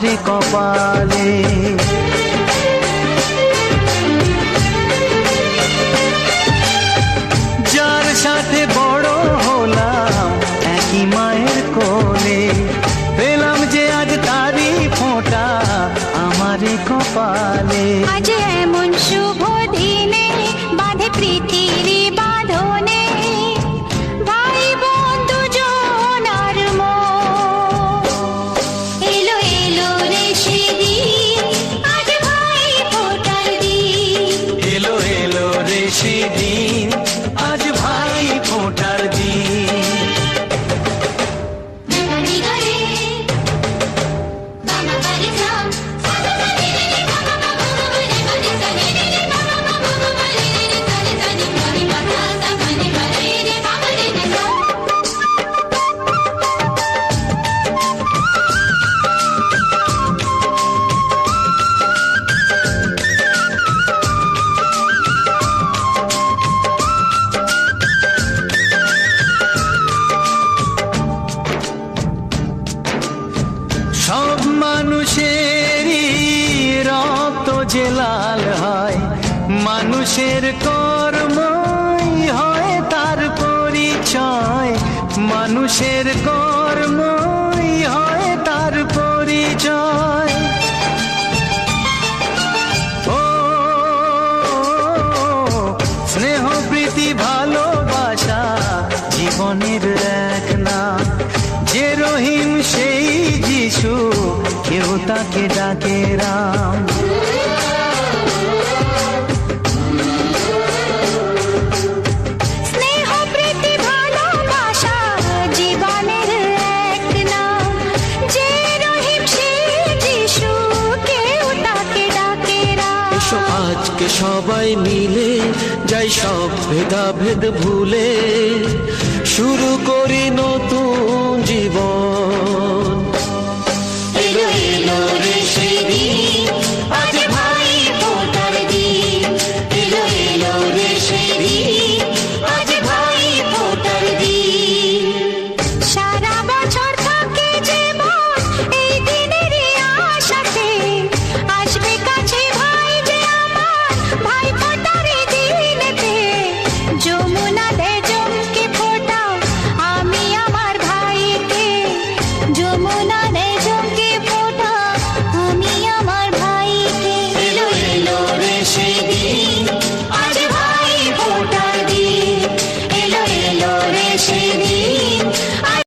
আমারে কপালে। যার সাথে বড় হলাম একই মায়ের কোলে, পেলাম যে আজ তারি ফোঁটা আমারে কপালে। আজ এমন শুভ দিনে বাঁধে প্রীতির বাঁধনে, ভাই বন্ধু জনার মন। এলো এলো রে সেদিন, আজ ভাই ফোঁটার দিন। এলো এলো রে সেদিন, আজ ভাই ফোঁটার দিন। সব মানুষেরই রক্ত যে লাল হয়, মানুষের কর্মই হয় তার পরিচয়। মানুষের কর্মই হয় তার পরিচয়। ও স্নেহ প্রীতি ভালোবাসা জীবনের এক নাম। যে রহিম সেই যিশু, কেউ তাকে ডাকে রাম। স্নেহ প্রীতি ভালোবাসা জীবনের এক নাম। যে রহিম সেই যিশু, কেউ তাকে ডাকে রাম। এসো আজকে সবাই মিলে যাই সব ভেদাভেদ ভুলে, শুরু করি নতুন জীবন।